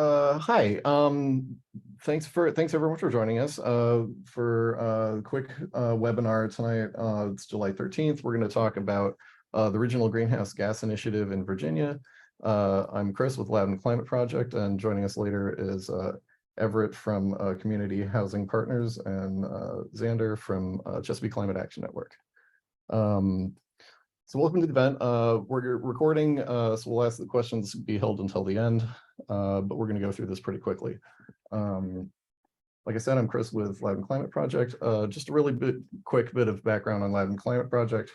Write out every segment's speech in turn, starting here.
Hi. Thanks everyone for joining us for a quick webinar tonight. It's July 13th. We're going to talk about the Regional Greenhouse Gas Initiative in Virginia. I'm Chris with Loudon Climate Project, and joining us later is Everett from Community Housing Partners and Xander from Chesapeake Climate Action Network. So welcome to the event. We're recording, so we'll ask the questions be held until the end, but we're going to go through this pretty quickly. Like I said, I'm Chris with Loudon Climate Project. Just a really quick bit of background on Loudon Climate Project.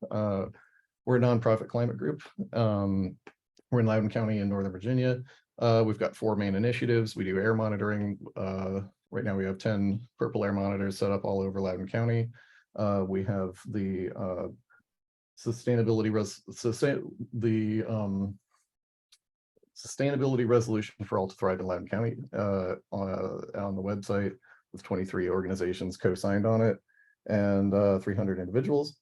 We're a nonprofit climate group. We're in Loudon County in Northern Virginia. We've got 4 main initiatives. We do air monitoring. Right now we have 10 purple air monitors set up all over Loudon County. We have the sustainability resolution for all to thrive in Loudon County on the website, with 23 organizations co-signed on it and 300 individuals.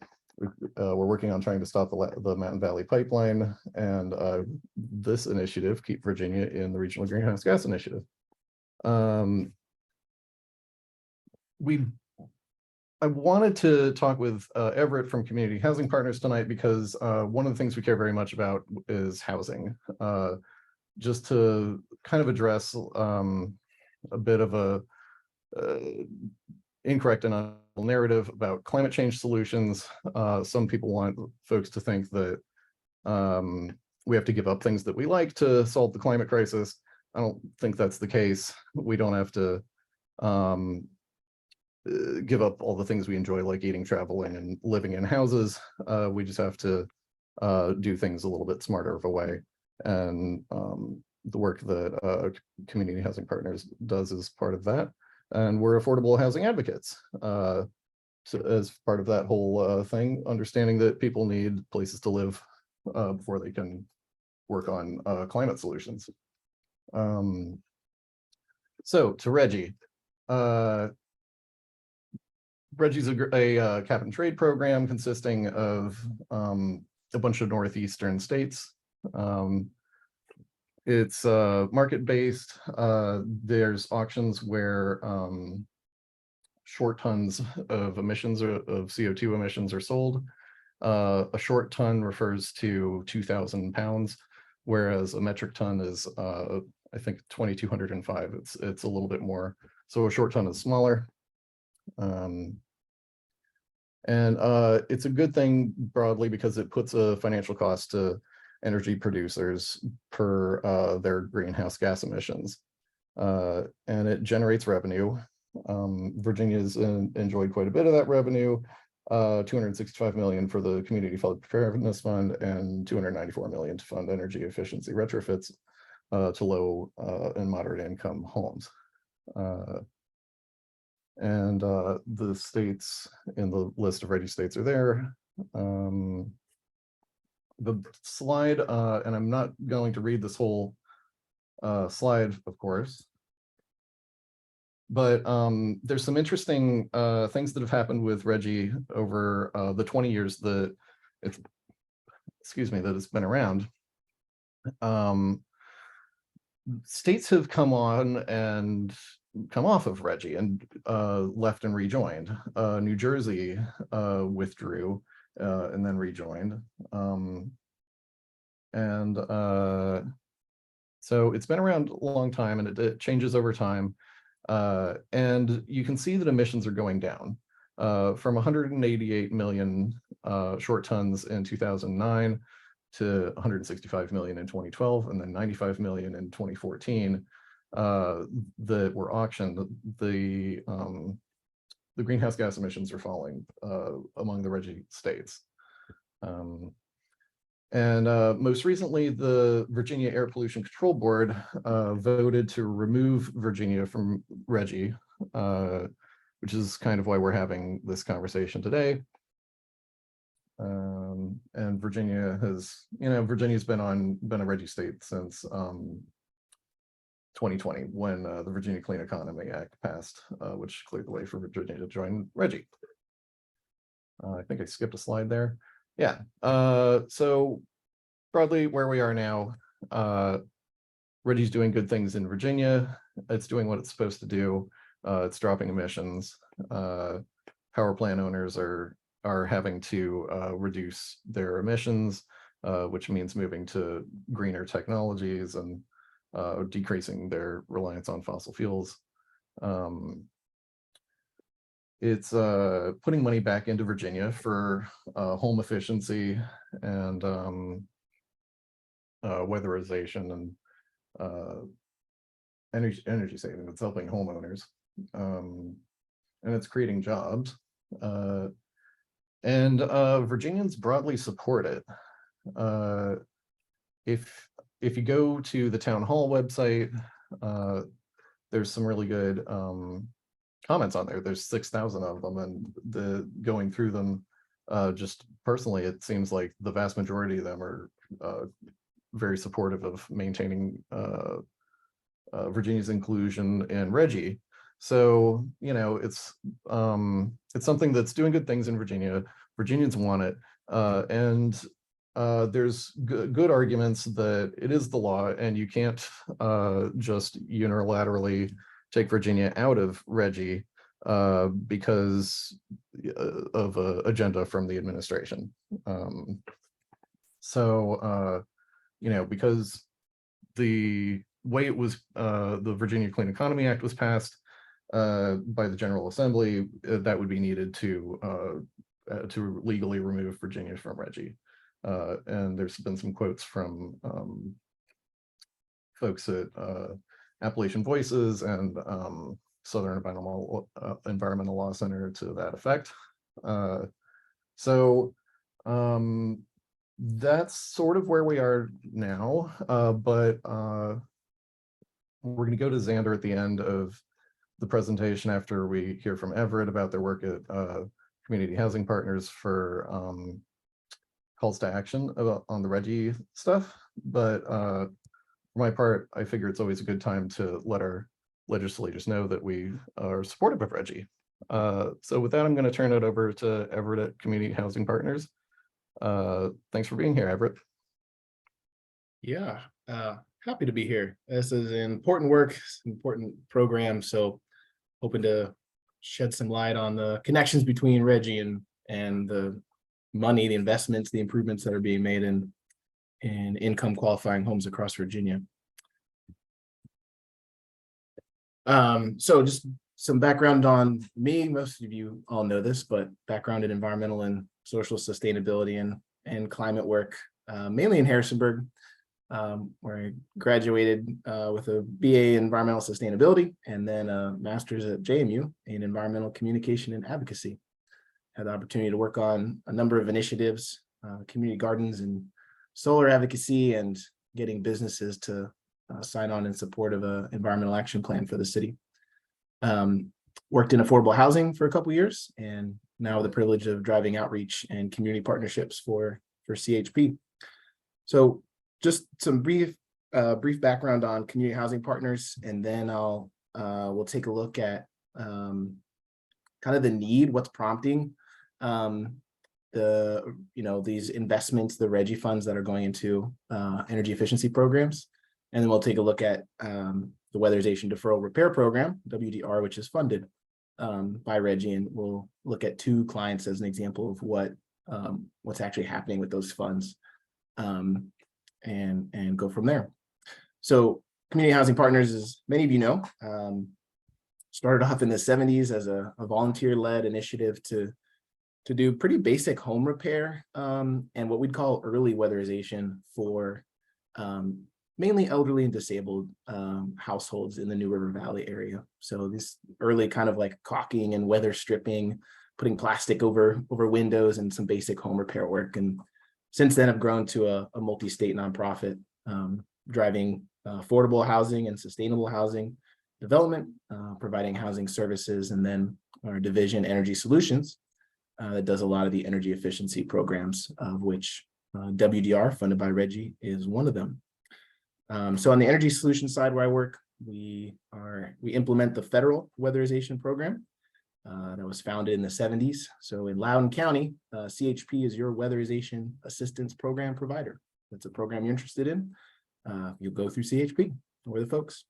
We're working on trying to stop the Mountain Valley Pipeline and this initiative, Keep Virginia in the Regional Greenhouse Gas Initiative. I wanted to talk with Everett from Community Housing Partners tonight because one of the things we care very much about is housing. Just to kind of address a bit of a incorrect and narrative about climate change solutions. Some people want folks to think that we have to give up things that we like to solve the climate crisis. I don't think that's the case. We don't have to give up all the things we enjoy, like eating, traveling, and living in houses. We just have to do things a little bit smarter of a way. And the work that Community Housing Partners does is part of that. And we're affordable housing advocates. So as part of that whole thing, understanding that people need places to live before they can work on climate solutions. So to Reggie. Reggie's a cap and trade program consisting of a bunch of northeastern states. It's market-based. There's auctions where short tons of emissions or of CO2 emissions are sold. A short ton refers to 2,000 pounds, whereas a metric ton is I think 2,205. It's a little bit more. So a short ton is smaller. And it's a good thing broadly because it puts a financial cost to energy producers per their greenhouse gas emissions, and it generates revenue. Virginia's enjoyed quite a bit of that revenue, $265 million for the Community Flood Preparedness Fund and $294 million to fund energy efficiency retrofits to low and moderate income homes. And the states in the list of ready states are there. The slide, and I'm not going to read this whole slide, of course, but there's some interesting things that have happened with Reggie over the 20 years that it's, that it's been around. States have come on and come off of Reggie and left and rejoined. New Jersey withdrew and then rejoined. So it's been around a long time, and it changes over time. And you can see that emissions are going down from 188 million short tons in 2009 to 165 million in 2012, and then 95 million in 2014. That were auctioned. The greenhouse gas emissions are falling among the Reggie states. And most recently, the Virginia Air Pollution Control Board voted to remove Virginia from Reggie, which is kind of why we're having this conversation today. And Virginia has, Virginia's been a Reggie state since 2020, when the Virginia Clean Economy Act passed, which cleared the way for Virginia to join Reggie. I think I skipped a slide there. Yeah, so broadly where we are now, RGGI's doing good things in Virginia. It's doing what it's supposed to do. It's dropping emissions. Power plant owners are having to reduce their emissions, which means moving to greener technologies and decreasing their reliance on fossil fuels. It's putting money back into Virginia for home efficiency and weatherization and energy saving. It's helping homeowners, and it's creating jobs. And Virginians broadly support it. If you go to the town hall website, there's some really good comments on there. There's 6,000 of them, and going through them, just personally, it seems like the vast majority of them are very supportive of maintaining Virginia's inclusion in RGGI. So, you know, it's something that's doing good things in Virginia. Virginians want it, and there's good arguments that it is the law, and you can't just unilaterally take Virginia out of RGGI because of an agenda from the administration. You know, because the way it was, the Virginia Clean Economy Act was passed by the General Assembly, that would be needed to legally remove Virginia from RGGI. And there's been some quotes from folks at Appalachian Voices and Southern Environmental Law Center to that effect. That's sort of where we are now, but we're going to go to Xander at the end of the presentation after we hear from Everett about their work at Community Housing Partners for calls to action on the RGGI stuff. But for my part, I figure it's always a good time to let our legislators know that we are supportive of RGGI. So with that, I'm going to turn it over to Everett at Community Housing Partners. Thanks for being here, Everett. Yeah, happy to be here. This is an important work, important program. So hoping to shed some light on the connections between RGGI and the money, the investments, the improvements that are being made in income qualifying homes across Virginia. So just some background on me. Most of you all know this, but background in environmental and social sustainability and climate work, mainly in Harrisonburg, where I graduated with a BA in environmental sustainability and then a master's at JMU in environmental communication and advocacy. Had the opportunity to work on a number of initiatives, community gardens and solar advocacy, and getting businesses to sign on in support of an environmental action plan for the city. Worked in affordable housing for a couple of years, and now the privilege of driving outreach and community partnerships for CHP. So just some brief background on Community Housing Partners, and then we'll take a look at kind of the need, what's prompting these investments, the RGGI funds that are going into energy efficiency programs. And then we'll take a look at the Weatherization Deferral Repair Program, WDR, which is funded by RGGI, and we'll look at 2 clients as an example of what's actually happening with those funds, and go from there. So Community Housing Partners, as many of you know, started off in the 70s as a volunteer-led initiative to do pretty basic home repair and what we'd call early weatherization for mainly elderly and disabled households in the New River Valley area. So this early kind of like caulking and weather stripping, putting plastic over windows, and some basic home repair work. And since then, I've grown to a multi-state nonprofit driving affordable housing and sustainable housing development, providing housing services, and then our division, Energy Solutions, that does a lot of the energy efficiency programs, of which WDR, funded by RGGI, is one of them. So on the energy solution side where I work, we implement the federal weatherization program that was founded in the 70s. So in Loudoun County, CHP is your weatherization assistance program provider. That's a program you're interested in, you'll go through CHP. We're the folks.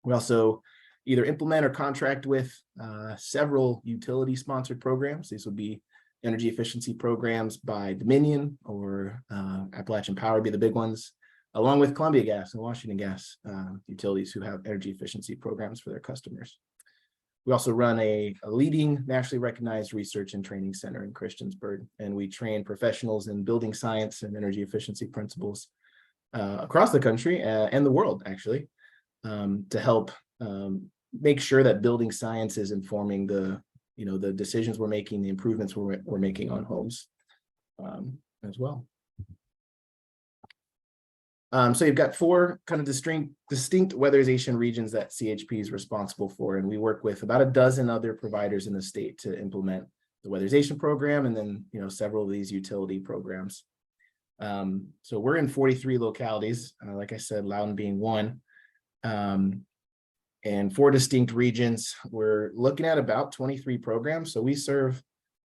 We also either implement or contract with several utility sponsored programs. These would be energy efficiency programs by Dominion or Appalachian Power be the big ones, along with Columbia Gas and Washington Gas utilities who have energy efficiency programs for their customers. We also run a leading nationally recognized research and training center in Christiansburg, and we train professionals in building science and energy efficiency principles across the country and the world, actually, to help make sure that building science is informing the decisions we're making, the improvements we're making on homes as well. So you've got 4 kind of distinct weatherization regions that CHP is responsible for, and we work with about a dozen other providers in the state to implement the weatherization program, and then several of these utility programs. So we're in 43 localities, like I said, Loudoun being one, and 4 distinct regions. We're looking at about 23 programs. So we serve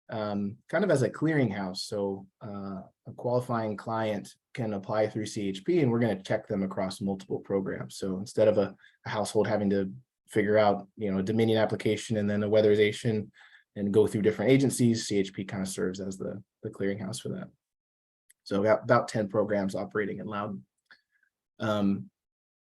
kind of as a clearinghouse. So a qualifying client can apply through CHP, and we're going to check them across multiple programs. So instead of a household having to figure out, a Dominion application and then a weatherization and go through different agencies, CHP kind of serves as the clearinghouse for that. So we got about 10 programs operating in Loudoun.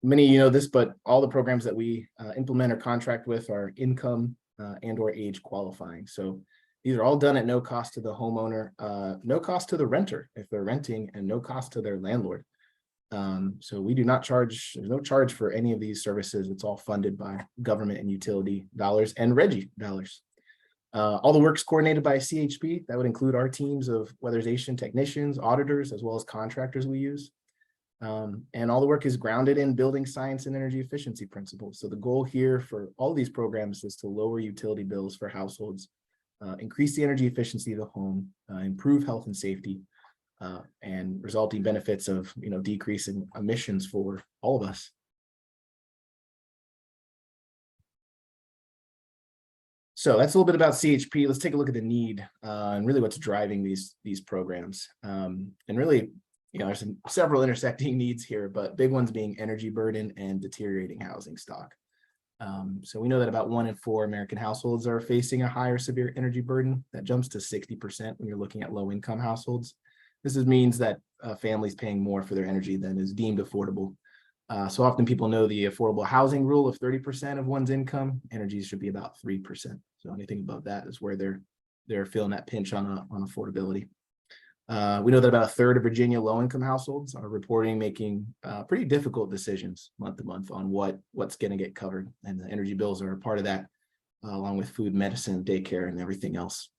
Many of you know this, but all the programs that we implement or contract with are income and or age qualifying. So these are all done at no cost to the homeowner, no cost to the renter if they're renting, and no cost to their landlord. So we do not charge, there's no charge for any of these services. It's all funded by government and utility dollars and RGGI dollars. All the work's coordinated by CHP. That would include our teams of weatherization technicians, auditors, as well as contractors we use. And all the work is grounded in building science and energy efficiency principles. So the goal here for all these programs is to lower utility bills for households, increase the energy efficiency of the home, improve health and safety, and resulting benefits of decreasing emissions for all of us. So that's a little bit about CHP. Let's take a look at the need and really what's driving these programs. And really, there's several intersecting needs here, but big ones being energy burden and deteriorating housing stock. So we know that about 1 in 4 American households are facing a higher severe energy burden. That jumps to 60% when you're looking at low income households. This means that families paying more for their energy than is deemed affordable. So often people know the affordable housing rule of 30% of one's income. Energy should be about 3%. So anything above that is where they're feeling that pinch on affordability. We know that about 1/3 of Virginia low-income households are reporting making pretty difficult decisions month to month on what's going to get covered, and the energy bills are a part of that, along with food, medicine, daycare, and everything else.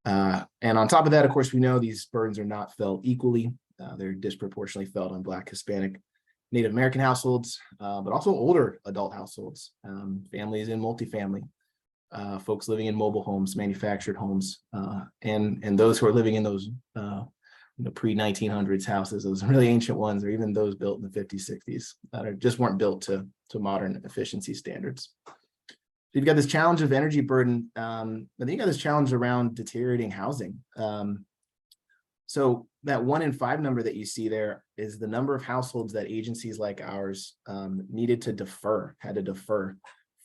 And on top of that, of course, we know these burdens are not felt equally. They're disproportionately felt on Black, Hispanic, Native American households, but also older adult households, families in multifamily, folks living in mobile homes, manufactured homes, and those who are living in those pre-1900s houses, those really ancient ones, or even those built in the 50s, 60s that just weren't built to modern efficiency standards. So you've got this challenge of energy burden, but then you got this challenge around deteriorating housing. So that 1 in 5 number that you see there is the number of households that agencies like ours had to defer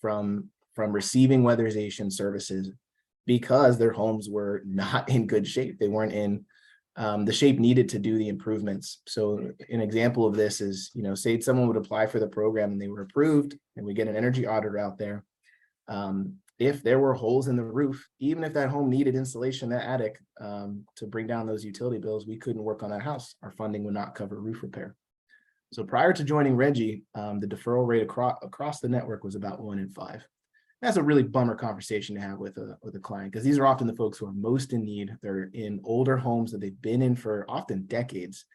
from receiving weatherization services because their homes were not in good shape. They weren't in the shape needed to do the improvements. So an example of this is, say someone would apply for the program and they were approved, and we get an energy auditor out there. If there were holes in the roof, even if that home needed insulation in that attic to bring down those utility bills, we couldn't work on that house. Our funding would not cover roof repair. So prior to joining RGGI, the deferral rate across the network was about 1 in 5. That's a really bummer conversation to have with a client, because these are often the folks who are most in need. They're in older homes that they've been in for often decades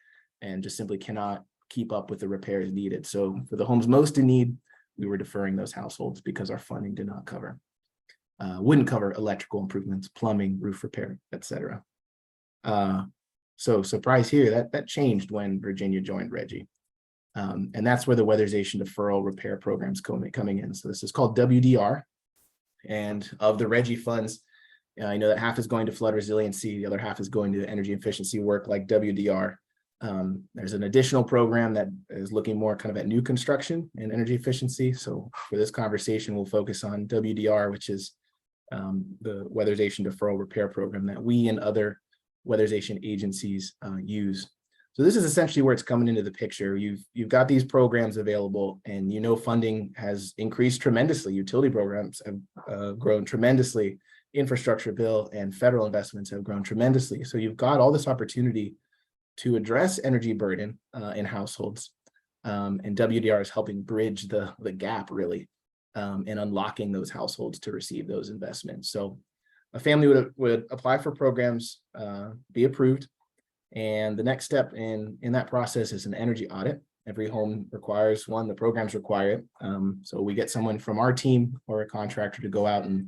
and just simply cannot keep up with the repairs needed. So for the homes most in need, we were deferring those households because our funding did not wouldn't cover electrical improvements, plumbing, roof repair, etc. So surprise here, that changed when Virginia joined RGGI. And that's where the weatherization deferral repair programs coming in. So this is called WDR. And of the RGGI funds, I know that half is going to flood resiliency, the other half is going to energy efficiency work like WDR. There's an additional program that is looking more kind of at new construction and energy efficiency. So for this conversation, we'll focus on WDR, which is the weatherization deferral repair program that we and other weatherization agencies use. So this is essentially where it's coming into the picture. You've got these programs available, and you know funding has increased tremendously. Utility programs have grown tremendously. Infrastructure bill and federal investments have grown tremendously. So you've got all this opportunity to address energy burden in households, and WDR is helping bridge the gap really in unlocking those households to receive those investments. So a family would apply for programs, be approved, and the next step in that process is an energy audit. Every home requires one, the programs require it. So we get someone from our team or a contractor to go out and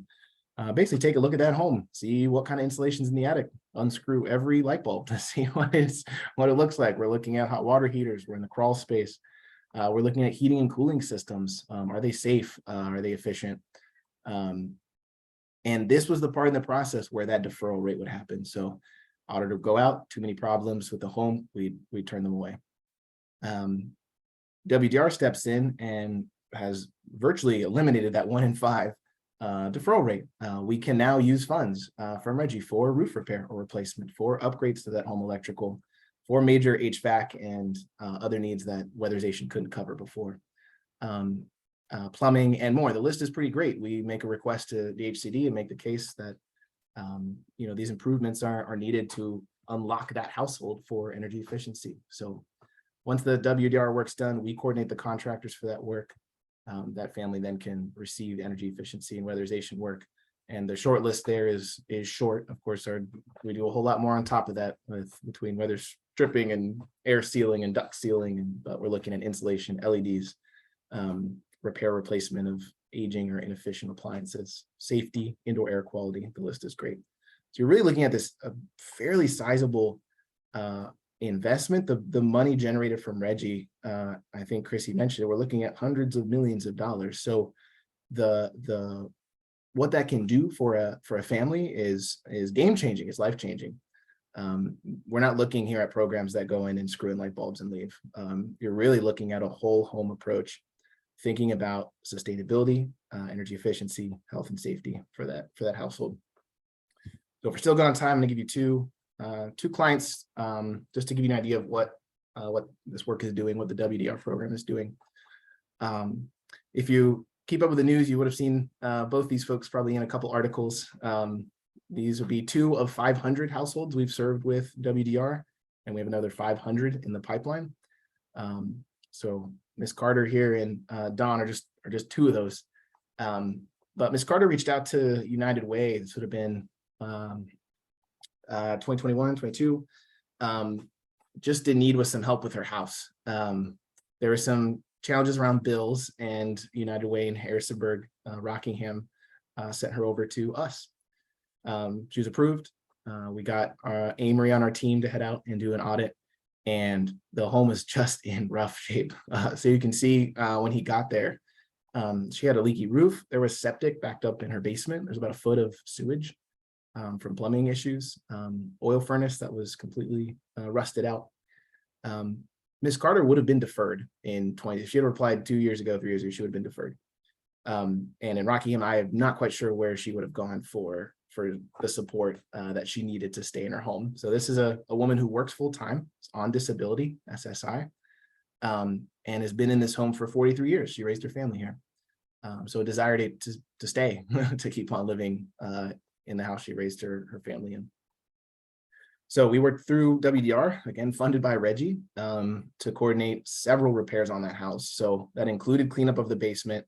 basically take a look at that home, see what kind of installations in the attic, unscrew every light bulb to see what it looks like. We're looking at hot water heaters, we're in the crawl space. We're looking at heating and cooling systems. Are they safe? Are they efficient? And this was the part in the process where that deferral rate would happen. So auditor would go out, too many problems with the home, we turn them away. WDR steps in and has virtually eliminated that 1 in 5 deferral rate. We can now use funds from RGGI for roof repair or replacement, for upgrades to that home electrical, for major HVAC and other needs that weatherization couldn't cover before. Plumbing and more. The list is pretty great. We make a request to the HCD and make the case that these improvements are needed to unlock that household for energy efficiency. So once the WDR work's done, we coordinate the contractors for that work. That family then can receive energy efficiency and weatherization work. And the short list there is short. Of course, we do a whole lot more on top of that between weather stripping and air sealing and duct sealing, but we're looking at insulation, LEDs, repair, replacement of aging or inefficient appliances, safety, indoor air quality. The list is great. So you're really looking at this fairly sizable investment. The money generated from RGGI, I think Chrissy mentioned it, we're looking at hundreds of millions of dollars. So what that can do for a family is game changing, it's life changing. We're not looking here at programs that go in and screw in light bulbs and leave. You're really looking at a whole home approach, thinking about sustainability, energy efficiency, health and safety for that household. So if we're still good on time, I'm going to give you two clients just to give you an idea of what this work is doing, what the WDR program is doing. If you keep up with the news, you would have seen both these folks probably in a couple articles. These would be 2 of 500 households we've served with WDR, and we have another 500 in the pipeline. So Ms. Carter here and Don are just 2 of those. But Ms. Carter reached out to United Way. This would have been 2021, 22, just in need with some help with her house. There were some challenges around bills, and United Way in Harrisonburg, Rockingham, sent her over to us. She was approved. We got Amory on our team to head out and do an audit, and the home is just in rough shape. So you can see when he got there, she had a leaky roof. There was septic backed up in her basement. There's about a foot of sewage from plumbing issues, oil furnace that was completely rusted out. Ms. Carter would have been deferred in 20. If she had replied 2 years ago, 3 years ago, she would have been deferred. And in Rockingham, I am not quite sure where she would have gone for the support that she needed to stay in her home. So this is a woman who works full time, on disability, SSI, and has been in this home for 43 years. She raised her family here. So a desire to stay, to keep on living in the house she raised her family in. So we worked through WDR, again, funded by RGGI, to coordinate several repairs on that house. So that included cleanup of the basement,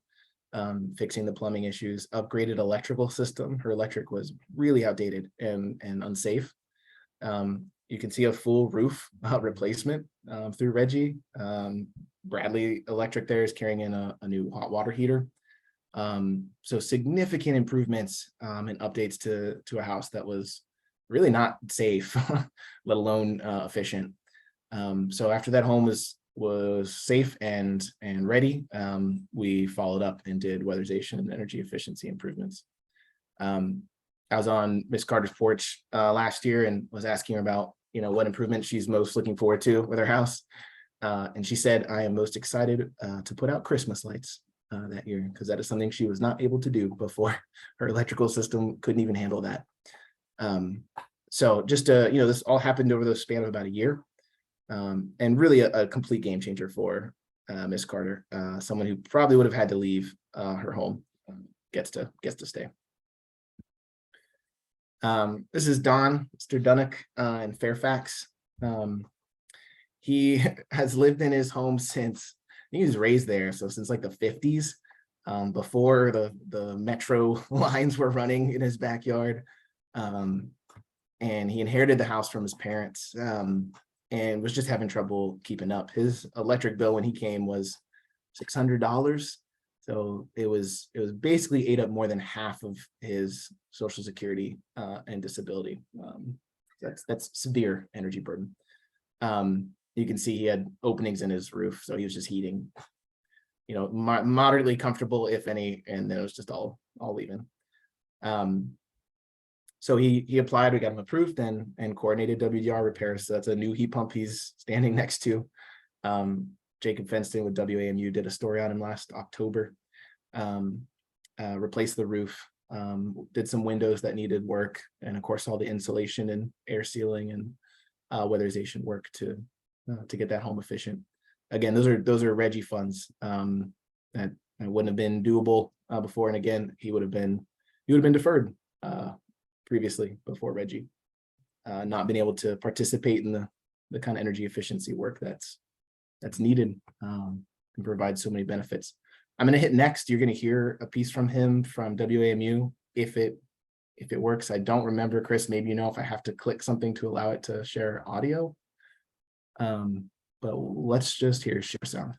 fixing the plumbing issues, upgraded electrical system. Her electric was really outdated and unsafe. You can see a full roof replacement through RGGI. Bradley Electric there is carrying in a new hot water heater. So significant improvements and updates to a house that was really not safe, let alone efficient. So after that home was safe and ready, we followed up and did weatherization and energy efficiency improvements. I was on Ms. Carter's porch last year and was asking her about what improvement she's most looking forward to with her house. And she said, I am most excited to put out Christmas lights that year, because that is something she was not able to do before. Her electrical system couldn't even handle that. So just, this all happened over the span of about a year, and really a complete game changer for Miss Carter, someone who probably would have had to leave her home, gets to stay. This is Don, Mr. Dunnock in Fairfax. He has lived in his home since, I think he was raised there, so since like the 50s, before the metro lines were running in his backyard. And he inherited the house from his parents, and was just having trouble keeping up. His electric bill when he came was $600. So it was basically ate up more than half of his Social Security and disability. That's severe energy burden. You can see he had openings in his roof, so he was just heating, moderately comfortable, if any, and then it was just all leaving. So he applied, we got him approved, and coordinated WDR repairs. So that's a new heat pump he's standing next to. Jacob Fenston with WAMU did a story on him last October. Replaced the roof, did some windows that needed work, and of course all the insulation and air sealing and weatherization work to get that home efficient. Again, those are Reggie funds that wouldn't have been doable before, and again, he would have been deferred previously before Reggie, not been able to participate in the kind of energy efficiency work that's needed, and provide so many benefits. I'm going to hit next. You're going to hear a piece from him from WAMU if it works. I don't remember, Chris, maybe if I have to click something to allow it to share audio. But let's just hear share sound.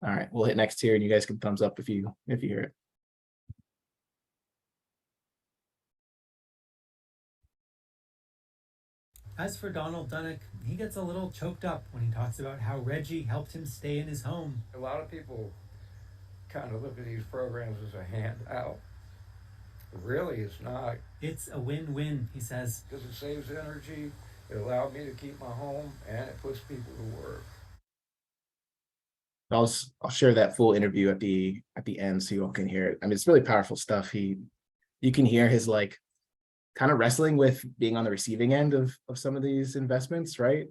All right, we'll hit next here, and you guys can thumbs up if you hear it. As for Donald Dunnock, he gets a little choked up when he talks about how Reggie helped him stay in his home. A lot of people kind of look at these programs as a handout. Really, it's not. It's a win-win, he says. Because it saves energy, it allowed me to keep my home, and it puts people to work. I'll share that full interview at the end so you all can hear it. I mean, it's really powerful stuff. You can hear his kind of wrestling with being on the receiving end of some of these investments, right?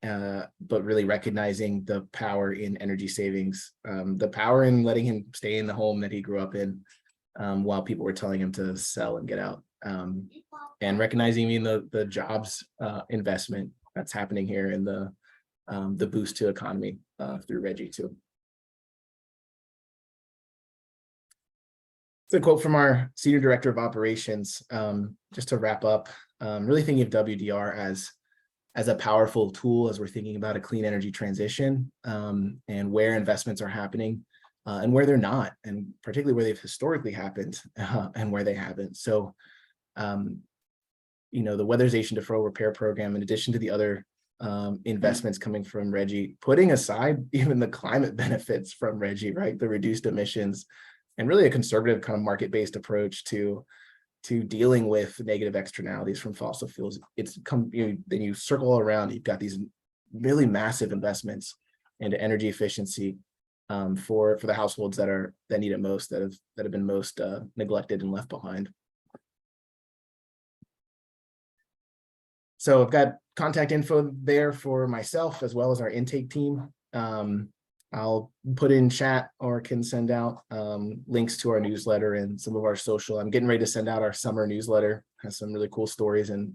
But really recognizing the power in energy savings, the power in letting him stay in the home that he grew up in, while people were telling him to sell and get out, and recognizing the jobs investment that's happening here and the boost to economy through Reggie too. It's a quote from our Senior Director of Operations, just to wrap up, really thinking of WDR as a powerful tool as we're thinking about a clean energy transition, and where investments are happening and where they're not, and particularly where they've historically happened and where they haven't. So, the weatherization deferral repair program, in addition to the other investments coming from Reggie, putting aside even the climate benefits from Reggie, right? The reduced emissions, and really a conservative kind of market-based approach to dealing with negative externalities from fossil fuels. Then you circle around, you've got these really massive investments into energy efficiency for the households that need it most, that have been most neglected and left behind. So I've got contact info there for myself as well as our intake team. I'll put in chat or can send out links to our newsletter and some of our social. I'm getting ready to send out our summer newsletter, has some really cool stories and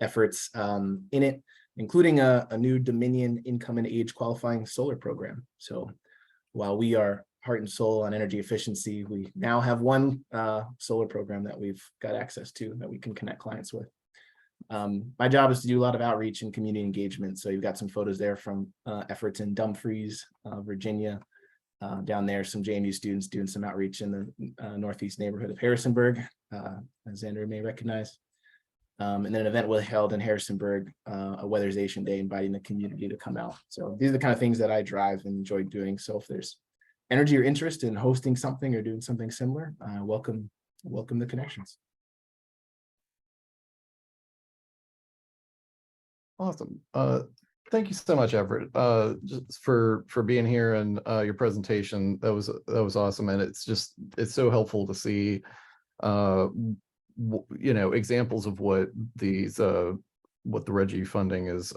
efforts in it, including a new Dominion income and age qualifying solar program. So while we are heart and soul on energy efficiency, we now have one solar program that we've got access to that we can connect clients with. My job is to do a lot of outreach and community engagement. So you've got some photos there from efforts in Dumfries, Virginia. Down there, some JMU students doing some outreach in the northeast neighborhood of Harrisonburg, as Xander may recognize. And then an event was held in Harrisonburg, a weatherization day, inviting the community to come out. So these are the kind of things that I drive and enjoy doing. So if there's energy or interest in hosting something or doing something similar, welcome the connections. Awesome. Thank you so much, Everett, just for being here and your presentation. That was awesome, and it's so helpful to see, examples of what the RGGI funding is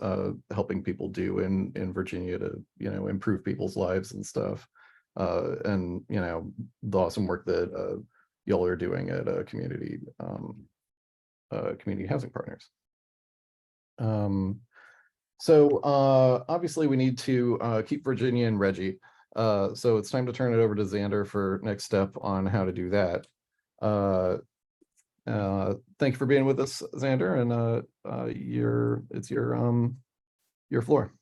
helping people do in Virginia to improve people's lives and stuff, and the awesome work that y'all are doing at Community Housing Partners. So obviously we need to keep Virginia and Reggie. So it's time to turn it over to Xander for next step on how to do that. Thank you for being with us, Xander, and it's your floor.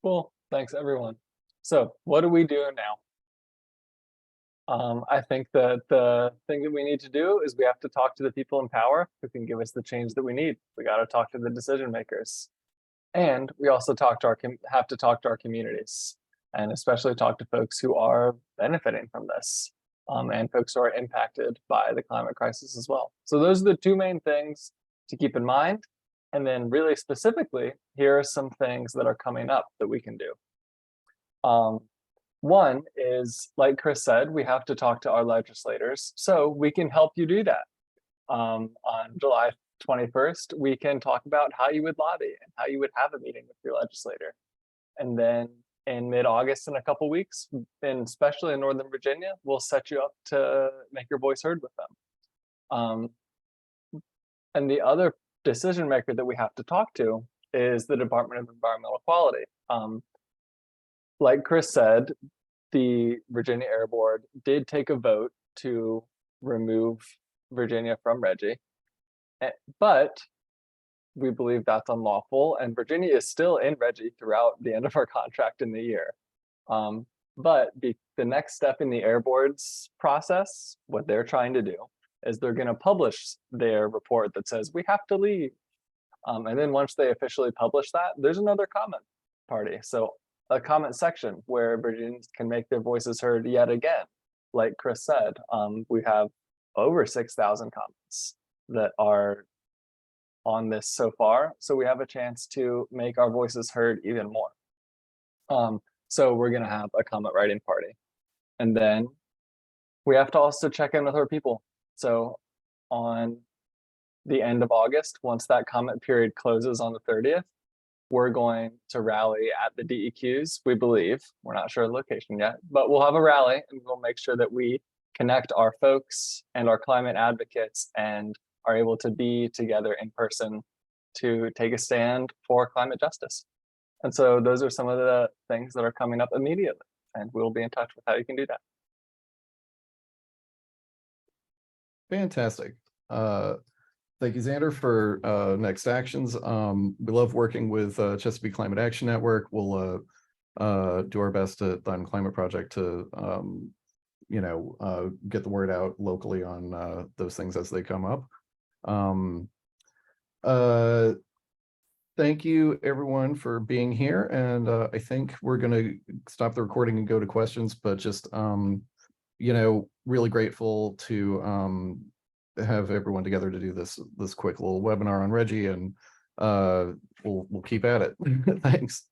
Cool. Thanks, everyone. So what do we do now? I think that the thing that we need to do is we have to talk to the people in power who can give us the change that we need. We got to talk to the decision makers. And we also have to talk to our communities, and especially talk to folks who are benefiting from this, and folks who are impacted by the climate crisis as well. So those are the two main things to keep in mind. And then really specifically, here are some things that are coming up that we can do. One is, like Chris said, we have to talk to our legislators, so we can help you do that. On July 21st, we can talk about how you would lobby and how you would have a meeting with your legislator. And then in mid-August, in a couple weeks, and especially in Northern Virginia, we'll set you up to make your voice heard with them. And the other decision maker that we have to talk to is the Department of Environmental Quality. Like Chris said, the Virginia Air Board did take a vote to remove Virginia from RGGI, but we believe that's unlawful, and Virginia is still in RGGI throughout the end of our contract in the year. But the next step in the Air Board's process, what they're trying to do is they're going to publish their report that says we have to leave. And then once they officially publish that, there's another comment party. So a comment section where Virginians can make their voices heard yet again. Like Chris said, we have over 6,000 comments that are on this so far. So we have a chance to make our voices heard even more. So we're gonna have a comment writing party. And then we have to also check in with our people. So on the end of August, once that comment period closes on the 30th, we're going to rally at the DEQs, we believe. We're not sure the location yet, but we'll have a rally and we'll make sure that we connect our folks and our climate advocates and are able to be together in person to take a stand for climate justice. And so those are some of the things that are coming up immediately, and we'll be in touch with how you can do that. Fantastic. Thank you, Xander, for next actions. We love working with Chesapeake Climate Action Network. We'll do our best at the Climate Project to get the word out locally on those things as they come up. Thank you, everyone, for being here. And I think we're going to stop the recording and go to questions, but just, really grateful to have everyone together to do this quick little webinar on RGGI, and we'll keep at it. Thanks.